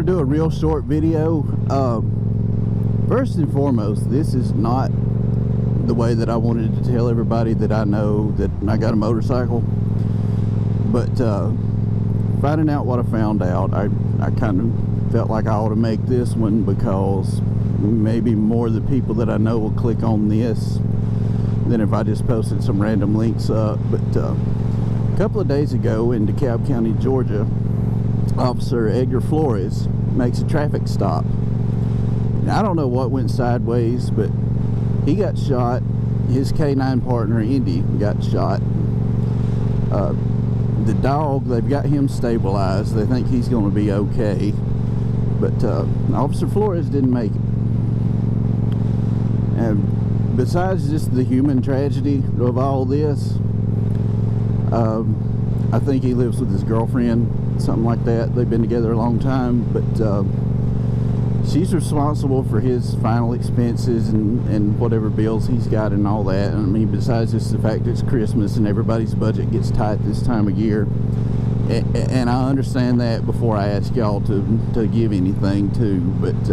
to do a real short video. First and foremost, this is not the way that I wanted to tell everybody that I know that I got a motorcycle. But finding out what I found out, I kind of felt like I ought to make this one because maybe more of the people that I know will click on this than if I just posted some random links up. But a couple of days ago in DeKalb County, Georgia, Officer Edgar Flores makes a traffic stop. Now, I don't know what went sideways, but he got shot. His K9 partner, INDI, got shot. The dog, they've got him stabilized. They think he's going to be okay. But Officer Flores didn't make it. And besides just the human tragedy of all this, I think he lives with his girlfriend, something like that. They've been together a long time, but she's responsible for his final expenses and whatever bills he's got and all that. I mean, besides just the fact it's Christmas and everybody's budget gets tight this time of year. And I understand that before I ask y'all to give anything too. But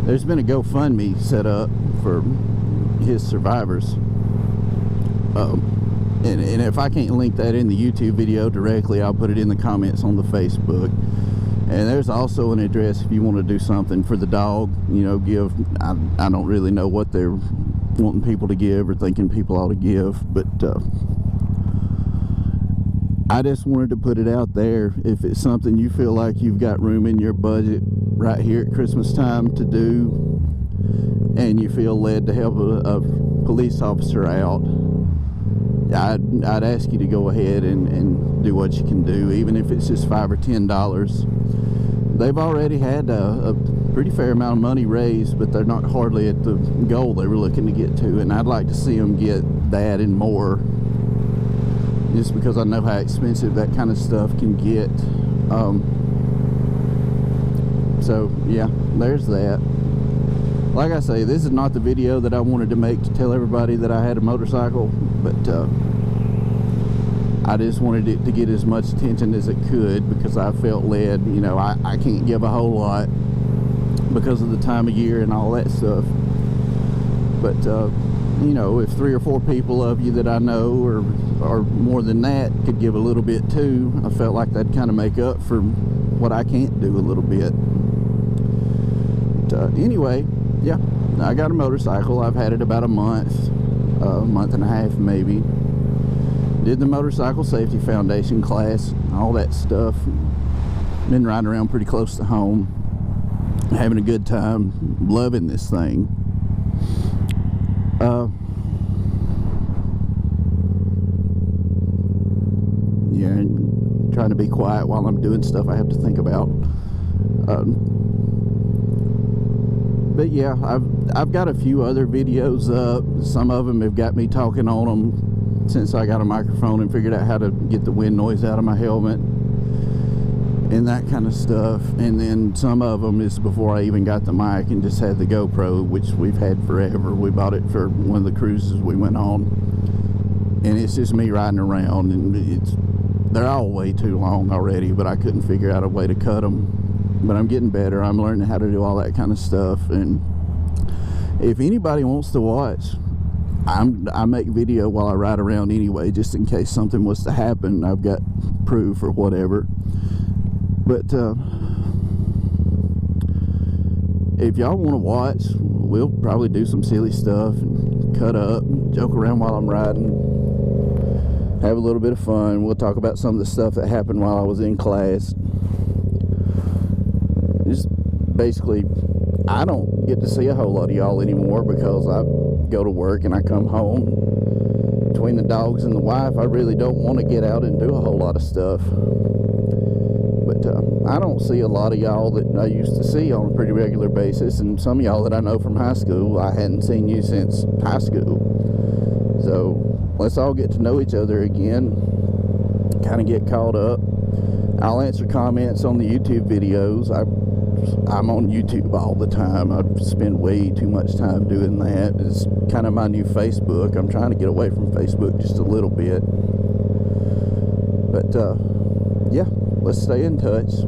there's been a GoFundMe set up for his survivors. And if I can't link that in the YouTube video directly, I'll put it in the comments on the Facebook. And there's also an address if you want to do something for the dog, you know, give. I don't really know what they're wanting people to give or thinking people ought to give, but I just wanted to put it out there. If it's something you feel like you've got room in your budget right here at Christmas time to do, and you feel led to help a police officer out, I'd ask you to go ahead and do what you can do, even if it's just $5 or $10. They've already had a pretty fair amount of money raised, but they're not hardly at the goal they were looking to get to, and I'd like to see them get that and more, just because I know how expensive that kind of stuff can get. So yeah, there's that. Like I say, this is not the video that I wanted to make to tell everybody that I had a motorcycle, but I just wanted it to get as much attention as it could because I felt led. You know, I can't give a whole lot because of the time of year and all that stuff. But, you know, if 3 or 4 people of you that I know or more than that could give a little bit too, I felt like that'd kind of make up for what I can't do a little bit. But, anyway, yeah, I got a motorcycle. I've had it about a month and a half maybe. Did the Motorcycle Safety Foundation class, all that stuff. Been riding around pretty close to home, having a good time, loving this thing. Yeah, trying to be quiet while I'm doing stuff I have to think about. But yeah, I've got a few other videos up. Some of them have got me talking on them since I got a microphone and figured out how to get the wind noise out of my helmet and that kind of stuff. And then some of them is before I even got the mic and just had the GoPro, which we've had forever. We bought it for one of the cruises we went on, and it's just me riding around, and they're all way too long already, but I couldn't figure out a way to cut them. But I'm getting better. I'm learning how to do all that kind of stuff. And if anybody wants to watch, I make video while I ride around anyway, just in case something was to happen. I've got proof or whatever. But if y'all want to watch, we'll probably do some silly stuff and cut up, joke around while I'm riding, have a little bit of fun. We'll talk about some of the stuff that happened while I was in class. Just basically, I don't get to see a whole lot of y'all anymore because I go to work and I come home. Between the dogs and the wife, I really don't want to get out and do a whole lot of stuff. But I don't see a lot of y'all that I used to see on a pretty regular basis, and some of y'all that I know from high school, I hadn't seen you since high school. So let's all get to know each other again, kind of get caught up. I'll answer comments on the YouTube videos. I'm on YouTube all the time. I spend way too much time doing that. It's kind of my new Facebook. I'm trying to get away from Facebook just a little bit. But yeah, let's stay in touch.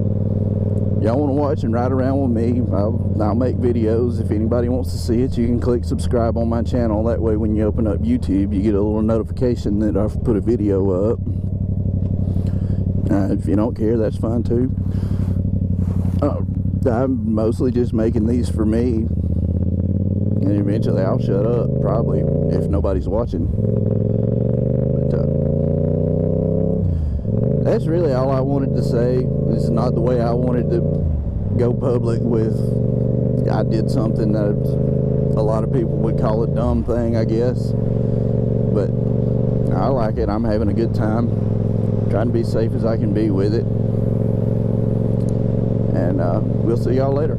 y'all want to watch and ride around with me, I'll make videos. If anybody wants to see it, you can click subscribe on my channel. That way when you open up YouTube, you get a little notification that I've put a video up. If you don't care, that's fine too. I'm mostly just making these for me, and eventually I'll shut up, probably, if nobody's watching. But that's really all I wanted to say. This is not the way I wanted to go public with. I did something that a lot of people would call a dumb thing, I guess, but I like it. I'm having a good time, trying to be safe as I can be with it. And we'll see y'all later.